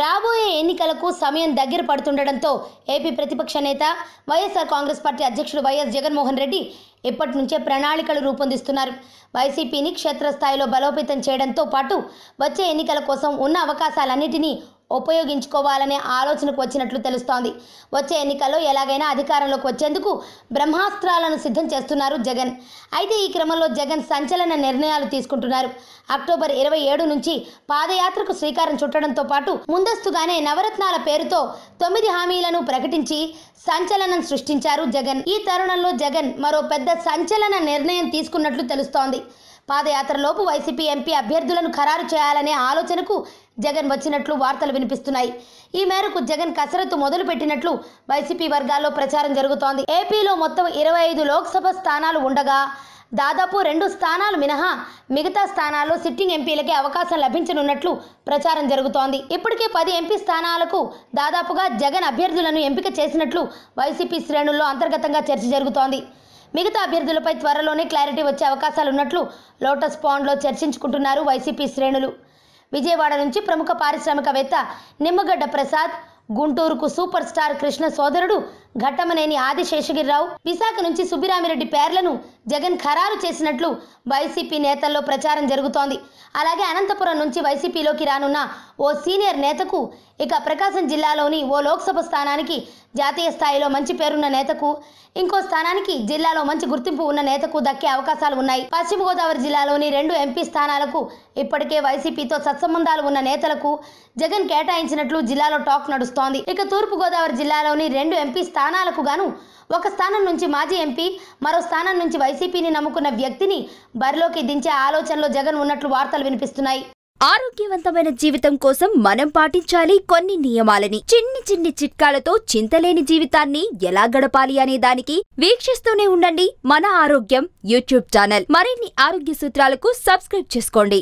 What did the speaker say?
రాబోయే ఎన్నికలకు సమయం దగ్గర పడుతుండటంతో ఏపీ ప్రతిపక్ష నేత వైఎస్ఆర్ కాంగ్రెస్ పార్టీ అధ్యక్షుడు వైఎస్ జగన్మోహన్ రెడ్డి ఇప్పటి నుంచే ప్రణాళికలు రూపొందిస్తున్నారు. వైసీపీని క్షేత్రస్థాయిలో బలోపేతం చేయడంతో పాటు వచ్చే ఎన్నికల కోసం ఉన్న అవకాశాలన్నిటినీ ఉపయోగించుకోవాలనే ఆలోచనకు వచ్చినట్లు తెలుస్తోంది. వచ్చే ఎన్నికల్లో ఎలాగైనా అధికారంలోకి వచ్చేందుకు బ్రహ్మాస్త్రాలను సిద్ధం చేస్తున్నారు జగన్. అయితే ఈ క్రమంలో జగన్ సంచలన నిర్ణయాలు తీసుకుంటున్నారు. అక్టోబర్ 27 నుంచి పాదయాత్రకు శ్రీకారం చుట్టడంతో పాటు ముందస్తుగానే నవరత్నాల పేరుతో 9 హామీలను ప్రకటించి సంచలనం సృష్టించారు జగన్. ఈ తరుణంలో జగన్ మరో పెద్ద సంచలన నిర్ణయం తీసుకున్నట్లు తెలుస్తోంది. పాదయాత్రలోపు వైసీపీ ఎంపీ అభ్యర్థులను ఖరారు చేయాలనే ఆలోచనకు జగన్ వచ్చినట్లు వార్తలు వినిపిస్తున్నాయి. ఈ మేరకు జగన్ కసరత్తు మొదలు పెట్టినట్లు వైసీపీ వర్గాల్లో ప్రచారం జరుగుతోంది. ఏపీలో మొత్తం 25 లోక్సభ స్థానాలు ఉండగా దాదాపు 2 స్థానాలు మినహా మిగతా స్థానాల్లో సిట్టింగ్ ఎంపీలకే అవకాశం లభించనున్నట్లు ప్రచారం జరుగుతోంది. ఇప్పటికే 10 ఎంపీ స్థానాలకు దాదాపుగా జగన్ అభ్యర్థులను ఎంపిక చేసినట్లు వైసీపీ శ్రేణుల్లో అంతర్గతంగా చర్చ జరుగుతోంది. మిగతా అభ్యర్థులపై త్వరలోనే క్లారిటీ వచ్చే అవకాశాలున్నట్లు లోటస్ పాండ్లో చర్చించుకుంటున్నారు వైసీపీ శ్రేణులు. విజయవాడ నుంచి ప్రముఖ పారిశ్రామికవేత్త నిమ్మగడ్డ ప్రసాద్, గుంటూరుకు సూపర్ స్టార్ కృష్ణ సోదరుడు ఘట్టమనేని ఆదిశేషగిరిరావు, విశాఖ నుంచి సుబ్బిరామిరెడ్డి పేర్లను జగన్ ఖరారు చేసినట్లు వైసీపీ నేతల్లో ప్రచారం జరుగుతోంది. అలాగే అనంతపురం నుంచి వైసీపీలోకి రానున్న ఓ సీనియర్ నేతకు, ఇక ప్రకాశం జిల్లాలోని ఓ లోక్సభ స్థానానికి జాతీయ స్థాయిలో మంచి పేరున్న నేతకు, ఇంకో స్థానానికి జిల్లాలో మంచి గుర్తింపు ఉన్న నేతకు దక్కే అవకాశాలు ఉన్నాయి. పశ్చిమ గోదావరి జిల్లాలోని 2 ఎంపీ స్థానాలకు ఇప్పటికే వైసీపీతో సత్సంబంధాలు ఉన్న నేతలకు జగన్ కేటాయించినట్లు జిల్లాలో టాక్ నడుస్తోంది. ఇక తూర్పు గోదావరి జిల్లాలోని 2 ఎంపీ స్థానాలకు గాను ఒక స్థానం నుంచి మాజీ ఎంపీ, మరో స్థానం నుంచి వైసీపీని నమ్ముకున్న వ్యక్తిని బరిలోకి దించే ఆలోచనలో జగన్ ఉన్నట్లు వార్తలు వినిపిస్తున్నాయి. ఆరోగ్యవంతమైన జీవితం కోసం మనం పాటించాలి కొన్ని నియమాలని. చిన్ని చిట్కాలతో చింతలేని జీవితాన్ని ఎలా గడపాలి అనే దానికి వీక్షిస్తూనే ఉండండి మన ఆరోగ్యం యూట్యూబ్ ఛానల్. మరిన్ని ఆరోగ్య సూత్రాలకు సబ్స్క్రైబ్ చేసుకోండి.